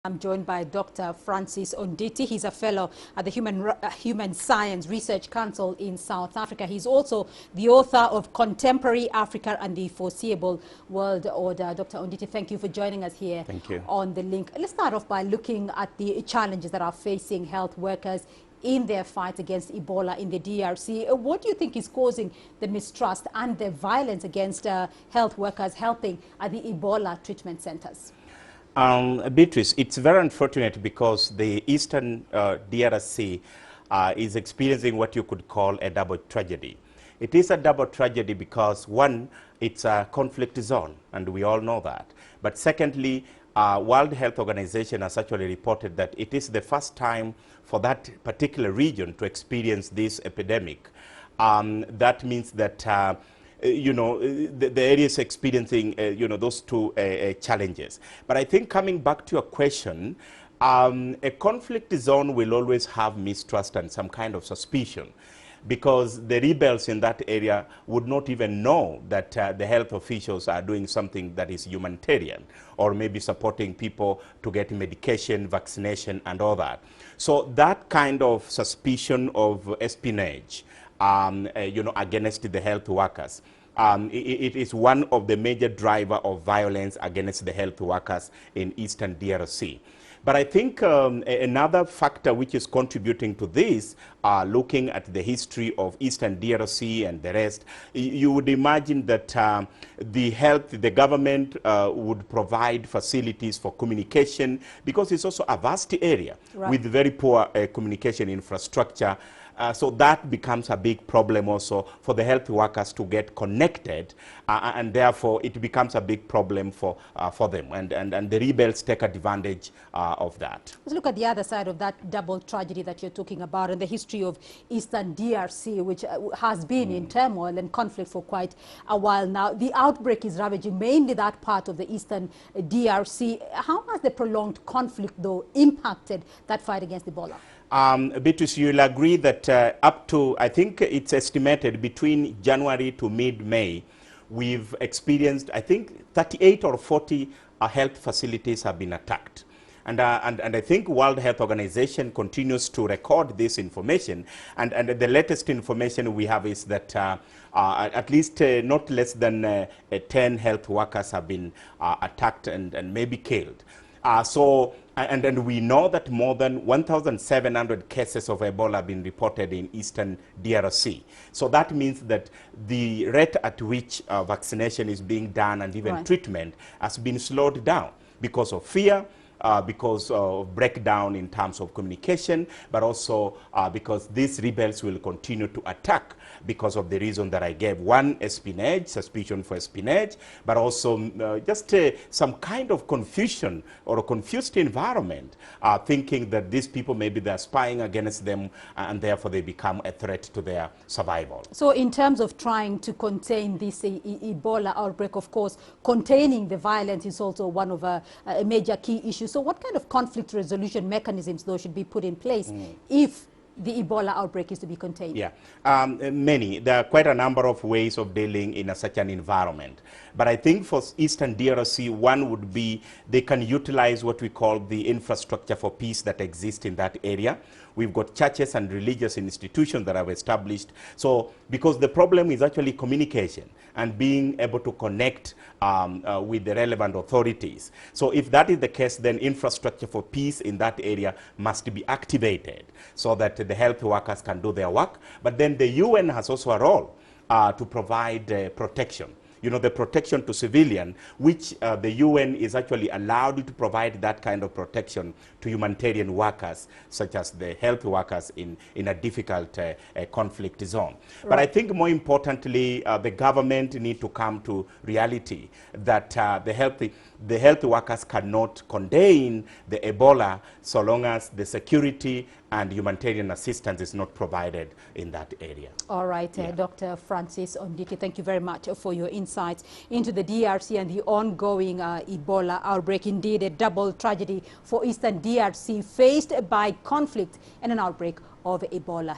I'm joined by Dr. Francis Onditi. He's a fellow at the Human Science Research Council in South Africa. He's also the author of Contemporary Africa and the Foreseeable World Order. Dr. Onditi, thank you for joining us here. Thank you. On the link. Let's start off by looking at the challenges that are facing health workers in their fight against Ebola in the DRC. What do you think is causing the mistrust and the violence against health workers helping at the Ebola treatment centers? Beatrice, it's very unfortunate because the eastern DRC is experiencing what you could call a double tragedy. It is a double tragedy because, one, it's a conflict zone, and we all know that. But secondly, World Health Organization has actually reported that it is the first time for that particular region to experience this epidemic. That means that the area is experiencing, those two challenges. But I think coming back to your question, a conflict zone will always have mistrust and some kind of suspicion, because the rebels in that area would not even know that the health officials are doing something that is humanitarian, or maybe supporting people to get medication, vaccination, and all that. So that kind of suspicion of espionage, against the health workers, it is one of the major driver of violence against the health workers in Eastern DRC. But I think another factor which is contributing to this, looking at the history of Eastern DRC and the rest, you would imagine that the government would provide facilities for communication, because it's also a vast area with very poor communication infrastructure. So that becomes a big problem also for the health workers to get connected, and therefore it becomes a big problem for them, and the rebels take advantage of that. Let's look at the other side of that double tragedy that you're talking about, and the history of Eastern DRC, which has been in turmoil and conflict for quite a while now. The outbreak is ravaging mainly that part of the Eastern DRC. How has the prolonged conflict, though, impacted that fight against Ebola? Beatrice, you'll agree that up to, I think it's estimated between January to mid-May, we've experienced, I think, 38 or 40 health facilities have been attacked. And I think World Health Organization continues to record this information. And the latest information we have is that at least not less than 10 health workers have been attacked and maybe killed. And we know that more than 1,700 cases of Ebola have been reported in Eastern DRC. So that means that the rate at which vaccination is being done and even treatment has been slowed down because of fear, because of breakdown in terms of communication, but also because these rebels will continue to attack because of the reason that I gave. One, espionage, suspicion for espionage, but also just some kind of confusion or a confused environment, thinking that these people, maybe they're spying against them, and therefore they become a threat to their survival. So in terms of trying to contain this Ebola outbreak, of course, containing the violence is also one of a major key issue. So what kind of conflict resolution mechanisms, though, should be put in place if the Ebola outbreak is to be contained? Yeah, many. There are quite a number of ways of dealing in such an environment. But I think for Eastern DRC, one would be they can utilize what we call the infrastructure for peace that exists in that area. We've got churches and religious institutions that have established. So, because the problem is actually communication and being able to connect with the relevant authorities. So if that is the case, then infrastructure for peace in that area must be activated so that the health workers can do their work. But then the UN has also a role to provide protection. The protection to civilian, which the UN is actually allowed to provide that kind of protection to humanitarian workers, such as the health workers in a difficult conflict zone. But I think more importantly, the government need to come to reality that the health workers cannot contain the Ebola so long as the security and humanitarian assistance is not provided in that area. All right, Dr. Francis Onditi, thank you very much for your insights into the DRC and the ongoing Ebola outbreak. Indeed, a double tragedy for Eastern DRC faced by conflict and an outbreak of Ebola.